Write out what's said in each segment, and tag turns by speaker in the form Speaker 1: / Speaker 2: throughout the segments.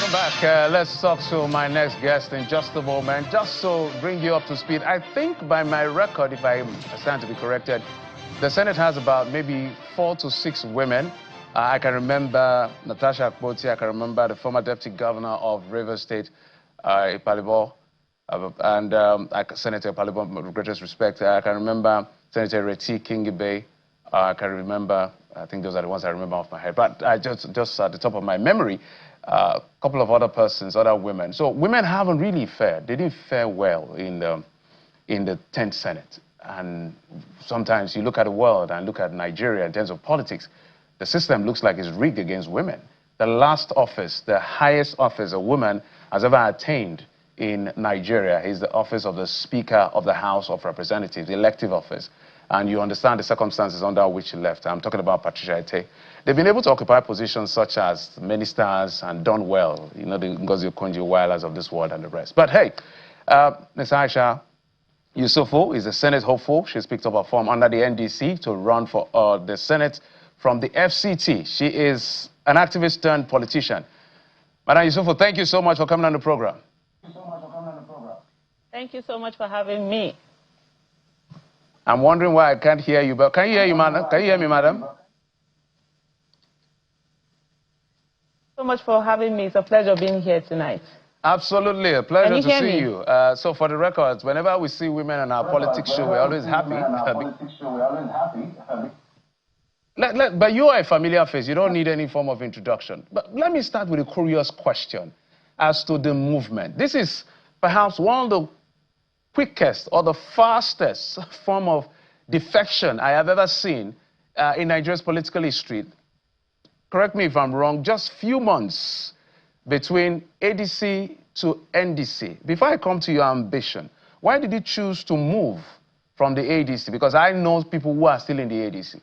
Speaker 1: Welcome back. Let's talk to my next guest in just a moment. Just to bring you up to speed, I think by my record, if I stand to be corrected, the Senate has about maybe 4 to 6 women. I can remember Natasha Akpoti. I can remember the former deputy governor of Rivers State, Ipalibo, and Senator Ipalibo, with greatest respect. I can remember Senator Reti Kingibe. I can remember, I think those are the ones I remember off my head. But I just at the top of my memory, a couple of other persons, other women. So women haven't really fared. They didn't fare well in the 10th Senate. And sometimes you look at the world and look at Nigeria in terms of politics, the system looks like it's rigged against women. The last office, the highest office a woman has ever attained in Nigeria is the office of the Speaker of the House of Representatives, the elective office. And you understand the circumstances under which she left. I'm talking about Patricia Ete. They've been able to occupy positions such as ministers and done well, you know, the Ngozi Okonjo-Iwealas of this world and the rest. But hey, Ms. Aisha Yesufu is a Senate hopeful. She's picked up a form under the NDC to run for the Senate from the FCT. She is an activist turned politician. Madam Yesufu, thank you so much for coming on the program.
Speaker 2: Thank you so much for having me.
Speaker 1: I'm wondering why I can't hear you, but can you hear you, madam? Can you hear me, madam?
Speaker 2: So much for having me. It's a pleasure being here tonight.
Speaker 1: Absolutely, a pleasure to see you.
Speaker 2: Me?
Speaker 1: So for the records, whenever we see women on our politics show, we're always happy. But you are a familiar face. You don't need any form of introduction. But let me start with a curious question as to the movement. This is perhaps one of the quickest or the fastest form of defection I have ever seen in Nigeria's political history. Correct me if I'm wrong, just few months between ADC to NDC. Before I come to your ambition, why did you choose to move from the ADC? Because I know people who are still in the ADC.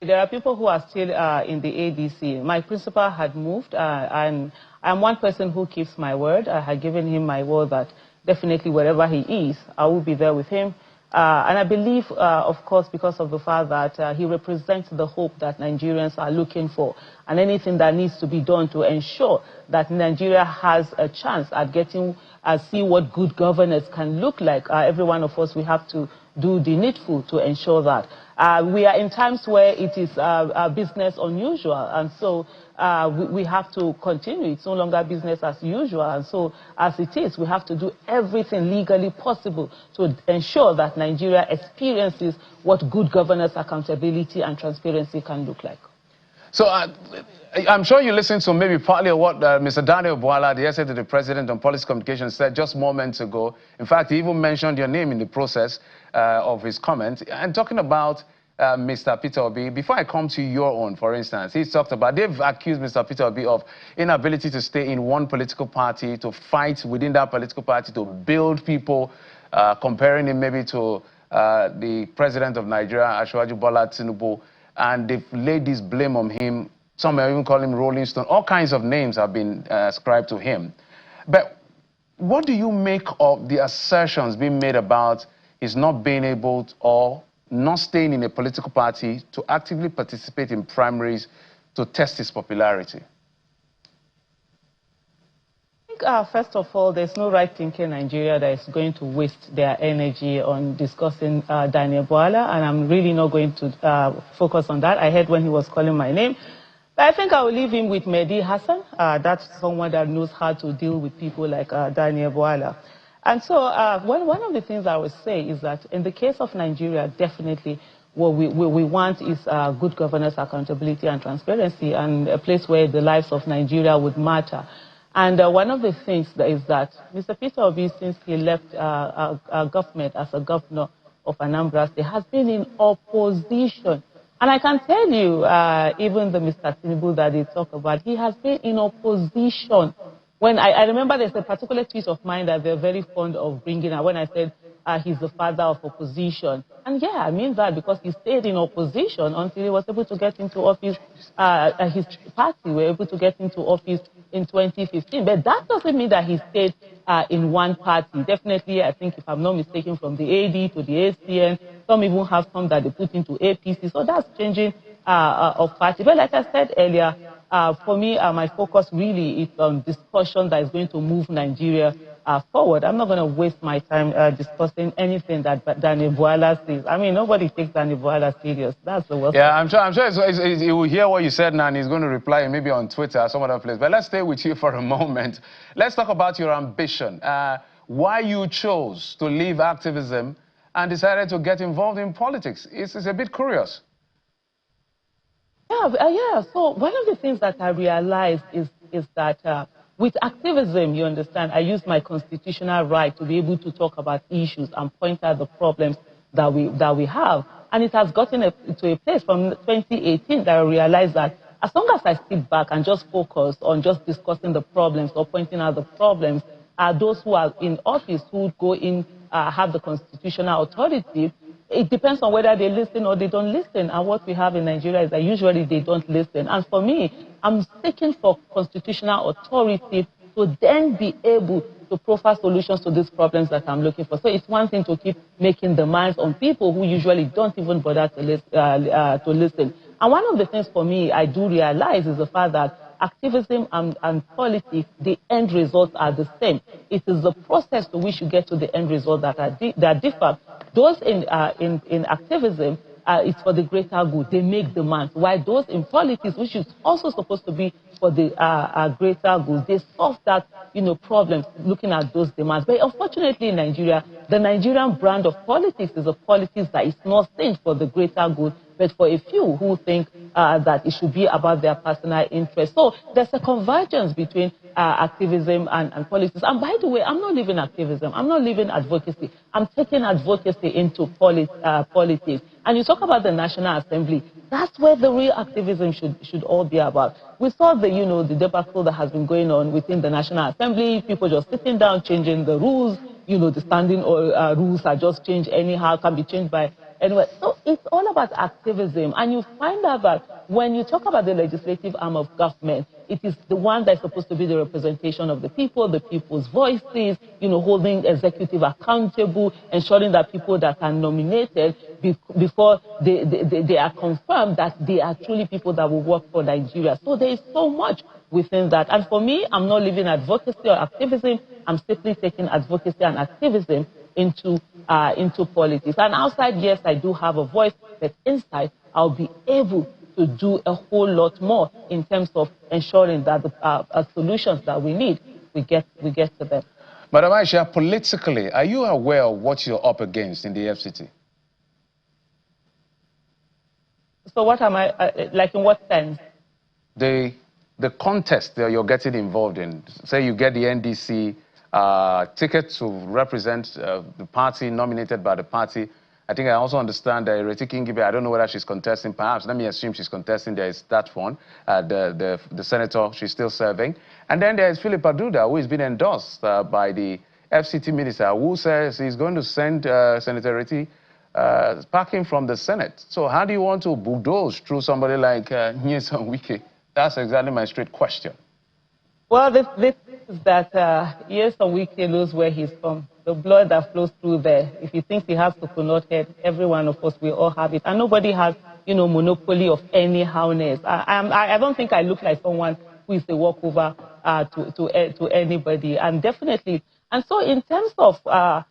Speaker 2: There are people who are still in the ADC. My principal had moved, and I'm one person who keeps my word. I had given him my word that definitely wherever he is, I will be there with him. And I believe, of course, because of the fact that he represents the hope that Nigerians are looking for, and anything that needs to be done to ensure that Nigeria has a chance at getting, see what good governance can look like. Every one of us, we have to do the needful to ensure that. We are in times where it is business unusual, and so we have to continue. It's no longer business as usual, and so as it is, we have to do everything legally possible to ensure that Nigeria experiences what good governance, accountability, and transparency can look like.
Speaker 1: So I'm sure you listened to maybe partly what Mr. Daniel Bwala, the essay to the President on Policy Communication, said just moments ago. In fact, he even mentioned your name in the process of his comment. And talking about Mr. Peter Obi, before I come to your own, for instance, he's talked about, they've accused Mr. Peter Obi of inability to stay in one political party, to fight within that political party, to build people, comparing him maybe to the President of Nigeria, Asiwaju Bola Tinubu. And they've laid this blame on him. Some even call him Rolling Stone. All kinds of names have been ascribed to him. But what do you make of the assertions being made about his not being able to, or not staying in a political party to actively participate in primaries to test his popularity?
Speaker 2: First of all, there's no right thinking in Nigeria that is going to waste their energy on discussing Daniel Bwala, and I'm really not going to focus on that. I heard when he was calling my name. But I think I will leave him with Mehdi Hassan. That's someone that knows how to deal with people like Daniel Bwala. And so one of the things I would say is that in the case of Nigeria, definitely what we want is good governance, accountability, and transparency, and a place where the lives of Nigeria would matter. And one of the things is that Mr. Peter Obi, since he left government as a governor of Anambra State, has been in opposition. And I can tell you, even the Mr. Tinubu that they talk about, he has been in opposition. When I remember there's a particular tweet of mine that they're very fond of bringing up when I said he's the father of opposition. And yeah, I mean that because he stayed in opposition until he was able to get into office, his party were able to get into office in 2015. But that doesn't mean that he stayed in one party. Definitely, I think, if I'm not mistaken, from the AD to the ACN, some even have some that they put into APC. So that's changing of party. But like I said earlier, For me, my focus really is on discussion that is going to move Nigeria forward. I'm not going to waste my time discussing anything that Daniel Bwala says. I mean, nobody takes Daniel Bwala serious. That's the worst.
Speaker 1: Yeah, I'm sure he will hear what you said now, and he's going to reply maybe on Twitter or some other place. But let's stay with you for a moment. Let's talk about your ambition. Why you chose to leave activism and decided to get involved in politics. It's a bit curious.
Speaker 2: Yeah. So one of the things that I realized is that with activism, you understand, I use my constitutional right to be able to talk about issues and point out the problems that we have. And it has gotten to a place from 2018 that I realized that as long as I sit back and just focus on just discussing the problems or pointing out the problems, those who are in office who go in have the constitutional authority. It depends on whether they listen or they don't listen. And what we have in Nigeria is that usually they don't listen. And for me, I'm seeking for constitutional authority to then be able to profile solutions to these problems that I'm looking for. So it's one thing to keep making demands on people who usually don't even bother to listen. And one of the things for me I do realize is the fact that activism and politics, the end results are the same. It is the process to which you get to the end result that differ. Those in activism, it's for the greater good. They make demands. While those in politics, which is also supposed to be for the greater good, they solve that problems looking at those demands. But unfortunately in Nigeria, the Nigerian brand of politics is a politics that is not seen for the greater good, but for a few who think that it should be about their personal interest. So there's a convergence between activism and politics. And by the way, I'm not leaving activism. I'm not leaving advocacy. I'm taking advocacy into politics. And you talk about the National Assembly. That's where the real activism should all be about. We saw the debacle that has been going on within the National Assembly. People just sitting down, changing the rules. The standing rules are just changed anyhow, can be changed by anyway. So it's all about activism. And you find out that when you talk about the legislative arm of government, it is the one that's supposed to be the representation of the people, the people's voices, holding executive accountable, ensuring that people that are nominated before they are confirmed that they are truly people that will work for Nigeria. So there is so much within that. And for me, I'm not leaving advocacy or activism. I'm simply taking advocacy and activism into politics. And outside, yes, I do have a voice, but inside, I'll be able to do a whole lot more in terms of ensuring that the solutions that we need, we get to them.
Speaker 1: Madam Aisha, politically, are you aware of what you're up against in the FCT?
Speaker 2: So what am I, like in what sense?
Speaker 1: The contest that you're getting involved in. Say you get the NDC ticket to represent the party nominated by the party. I think I also understand that Ireti Kingibe, I don't know whether she's contesting, perhaps, let me assume she's contesting, there is that one, the senator, she's still serving. And then there is Philip Aduda, who has been endorsed by the FCT minister, who says he's going to send Senator Ireti packing from the Senate. So how do you want to bulldoze through somebody like Nyesom Wike? That's exactly my straight question.
Speaker 2: Well, this is that Nyesom Wike knows where he's from. The blood that flows through there. If he thinks he has coconut head, every one of us, we all have it. And nobody has, monopoly of any howness. I don't think I look like someone who is a walkover to anybody. And definitely. And so in terms of,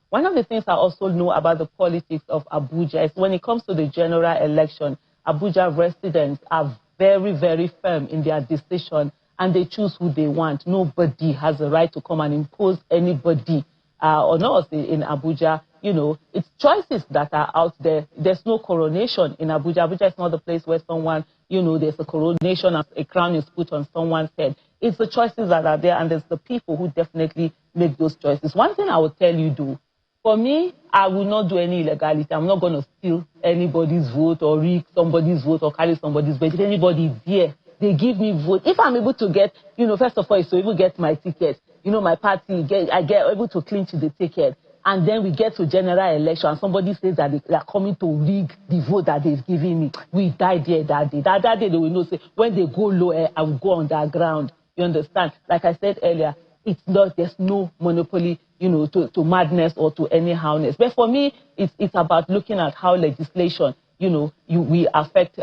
Speaker 2: one of the things I also know about the politics of Abuja is when it comes to the general election, Abuja residents are very, very firm in their decision and they choose who they want. Nobody has the right to come and impose anybody on us in Abuja. It's choices that are out there. There's no coronation in Abuja. Abuja is not the place where someone, there's a coronation and a crown is put on someone's head. It's the choices that are there, and there's the people who definitely make those choices. One thing I will tell you, for me, I will not do any illegality. I'm not going to steal anybody's vote or rig somebody's vote or carry somebody's vote. If anybody there, they give me vote. If I'm able to get, first of all, it's to even get my ticket. My party, I get able to clinch the ticket. And then we get to general election and somebody says that they are coming to rig the vote that they've given me. We die there that day. That day they will know, say, when they go low, I will go underground. You understand? Like I said earlier, there's no monopoly, to madness or to any howness. But for me, it's about looking at how legislation, we affect,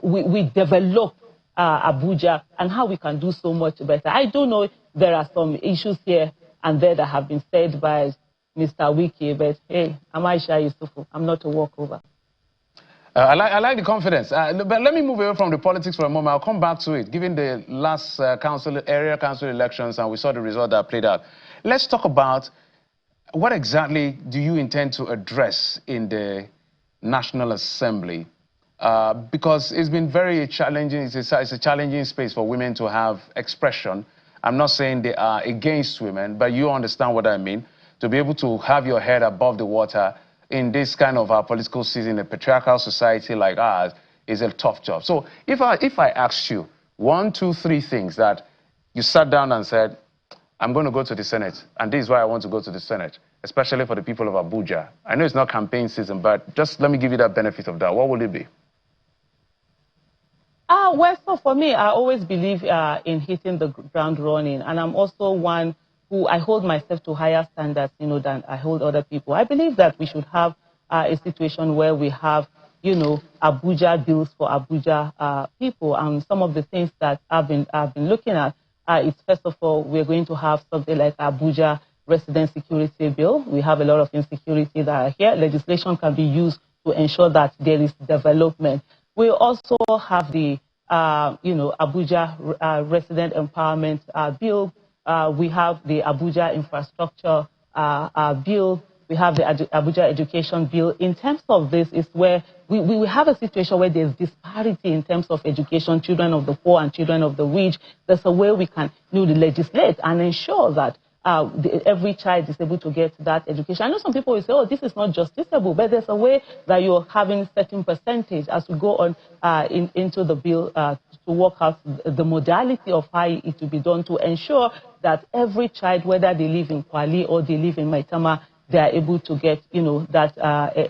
Speaker 2: we develop Abuja, and how we can do so much better. I do know there are some issues here and there that have been said by Mr. Wiki, but hey, I'm Aisha Yesufu. I'm not a walkover.
Speaker 1: I like the confidence. But let me move away from the politics for a moment. I'll come back to it. Given the last area council elections and we saw the result that played out, let's talk about what exactly do you intend to address in the National Assembly? Because it's been very challenging. It's a challenging space for women to have expression. I'm not saying they are against women, but you understand what I mean. To be able to have your head above the water in this kind of political season, a patriarchal society like ours, is a tough job. So if I asked you 1, 2, 3 things that you sat down and said, I'm going to go to the Senate, and this is why I want to go to the Senate, especially for the people of Abuja. I know it's not campaign season, but just let me give you that benefit of that. What would it be?
Speaker 2: Well, so for me, I always believe in hitting the ground running, and I'm also one who I hold myself to higher standards, than I hold other people. I believe that we should have a situation where we have, Abuja bills for Abuja people. And some of the things that I've been looking at is, first of all, we're going to have something like Abuja resident security bill. We have a lot of insecurity that are here. Legislation can be used to ensure that there is development. We also have the, Abuja resident empowerment bill. We have the Abuja infrastructure bill. We have the Abuja education bill. In terms of this, is where we have a situation where there's disparity in terms of education, children of the poor and children of the rich. There's a way we can legislate and ensure that every child is able to get that education. I know some people will say, oh, this is not justiciable, but there's a way that you're having certain percentage as we go on into the bill to work out the modality of how it will be done to ensure that every child, whether they live in Kwali or they live in Maitama, they are able to get, that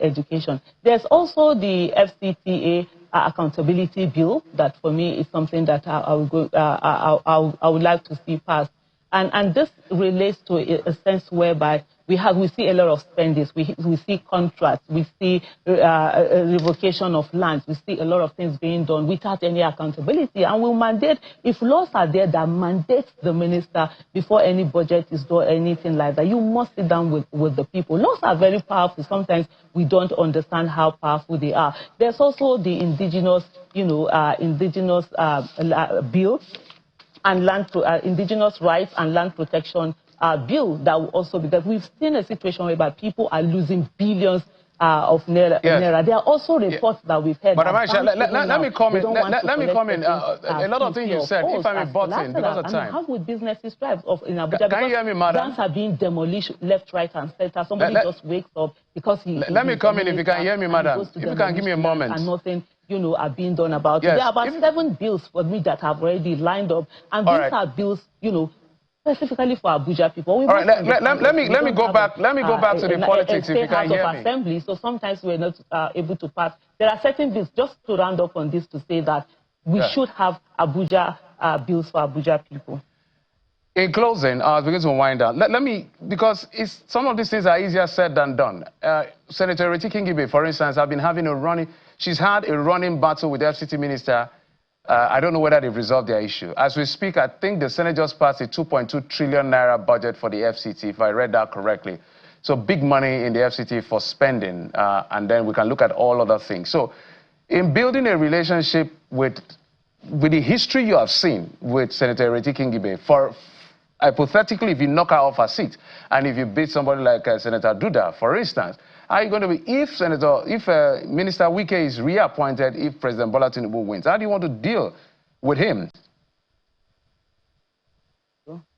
Speaker 2: education. There's also the FCTA accountability bill that for me is something that I would like to see passed. And this relates to a sense whereby we see a lot of spendings, we see contracts, we see revocation of lands, we see a lot of things being done without any accountability. And we'll mandate, if laws are there that mandate the minister before any budget is done, anything like that, you must sit down with the people. Laws are very powerful. Sometimes we don't understand how powerful they are. There's also the indigenous, bill, and indigenous rights and land protection bill that will also be that we've seen a situation whereby people are losing billions of naira. Yes. There are also reports that we've heard.
Speaker 1: But Aisha, let me comment. Let me comment. A lot of things you said, if I may butt in because of time.
Speaker 2: How would businesses thrive in Abuja?
Speaker 1: Can you hear me, madam?
Speaker 2: Plants are being demolished left, right, and center. Somebody just wakes up because he.
Speaker 1: Let me comment if you can hear me, madam. If you can give me a moment.
Speaker 2: And nothing, are being done about it. There are about 7 bills for me that have already lined up, and these are bills, specifically for Abuja people. All right,
Speaker 1: let me go back to the politics if you can hear me.
Speaker 2: Assembly, so sometimes we're not able to pass. There are certain bills, just to round up on this, to say that we should have Abuja bills for Abuja people.
Speaker 1: In closing, as we begin to wind down, let me, because some of these things are easier said than done. Senator Reti Kingibe, for instance, she's had a running battle with the FCT minister. I don't know whether they've resolved their issue. As we speak, I think the Senate just passed a 2.2 trillion naira budget for the FCT, if I read that correctly. So big money in the FCT for spending, and then we can look at all other things. So in building a relationship with the history you have seen with Senator Reti Kingibe, for hypothetically, if you knock her off her seat, and if you beat somebody like Senator Duda, for instance, how are you going to be, if Minister Wike is reappointed, if President Bola Tinubu wins, how do you want to deal with him?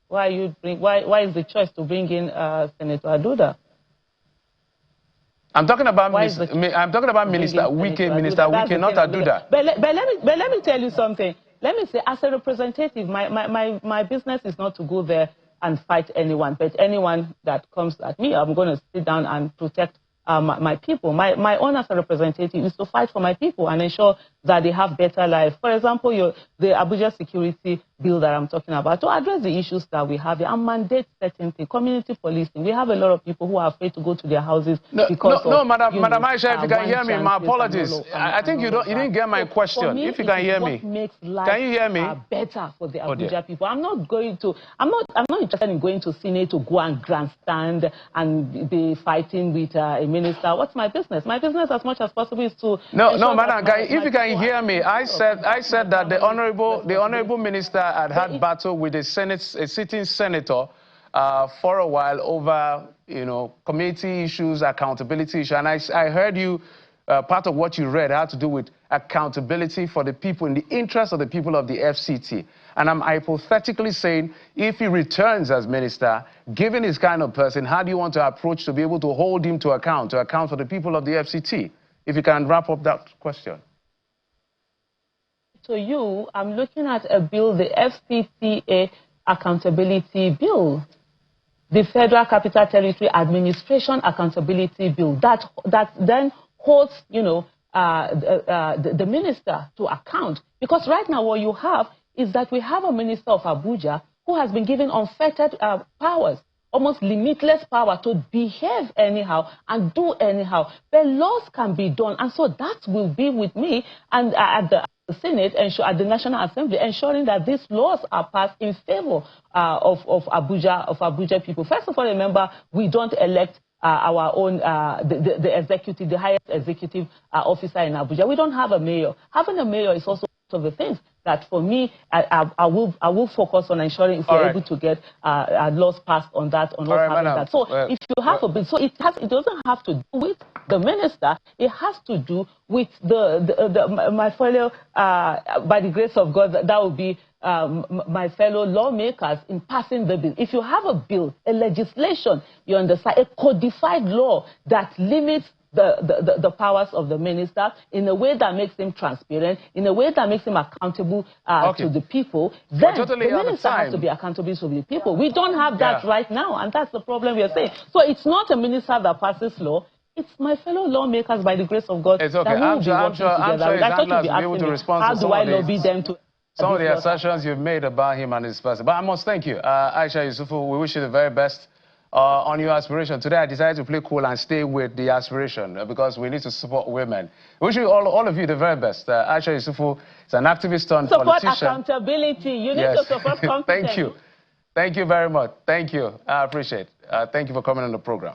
Speaker 2: Why is the choice to bring in Senator Duda?
Speaker 1: I'm talking about Minister Wike, not Aduda.
Speaker 2: But let me tell you something. Let me say, as a representative, my business is not to go there and fight anyone, but anyone that comes at me, I'm going to sit down and protect my people. My own as a representative is to fight for my people and ensure that they have better life. For example, the Abuja security bill that I'm talking about, to address the issues that we have and mandate certain things, community policing. We have a lot of people who are afraid to go to their houses because of,
Speaker 1: Madam Aisha, if you can hear me, my apologies. I think you didn't get my question.
Speaker 2: Me,
Speaker 1: if you can hear me,
Speaker 2: what makes life
Speaker 1: can you hear me?
Speaker 2: Better for the Abuja people. I'm not interested in going to Senate to go and grandstand and be fighting with a minister. What's my business? My business, as much as possible, is to
Speaker 1: Madam, if you can hear me, I said that the honorable minister had battle with a sitting senator for a while over, community issues, accountability issues. And I heard you, part of what you read had to do with accountability for the people, in the interest of the people of the FCT. And I'm hypothetically saying, if he returns as minister, given his kind of person, how do you want to approach to be able to hold him to account for the people of the FCT? If you can wrap up that question.
Speaker 2: To you, I'm looking at a bill, the FCTA Accountability Bill, the Federal Capital Territory Administration Accountability Bill, that then holds, the minister to account. Because right now what you have is that we have a minister of Abuja who has been given unfettered powers, almost limitless power to behave anyhow and do anyhow. But laws can be done, and so that will be with me and at the Senate, at the National Assembly, ensuring that these laws are passed in favor of Abuja people. First of all, remember, we don't elect our own, the executive, the highest executive officer in Abuja. We don't have a mayor. Having a mayor is also one of the things that, for me, I will focus on ensuring if we're able to get laws passed on that, on what's happening that. So if you have a bill, so it doesn't have to do with the minister. It has to do with my fellow, by the grace of God, that will be my fellow lawmakers in passing the bill. If you have a bill, a legislation, you understand, a codified law that limits the powers of the minister in a way that makes him transparent, in a way that makes him accountable to the people, then the minister has to be accountable to the people. We don't have that right now, and that's the problem we are saying. So it's not a minister that passes law. It's my fellow lawmakers, by the grace of God,
Speaker 1: that will be working together. I thought you'd be asking me,
Speaker 2: how do I lobby them to...
Speaker 1: Some of the assertions you've made about him and his person. But I must thank you. Aisha Yesufu, we wish you the very best on your aspiration. Today I decided to play cool and stay with the aspiration because we need to support women. We wish you all of you the very best. Aisha Yesufu is an activist turned politician.
Speaker 2: Support accountability. You need to support competence.
Speaker 1: Thank you. Thank you very much. Thank you. I appreciate it. Thank you for coming on the program.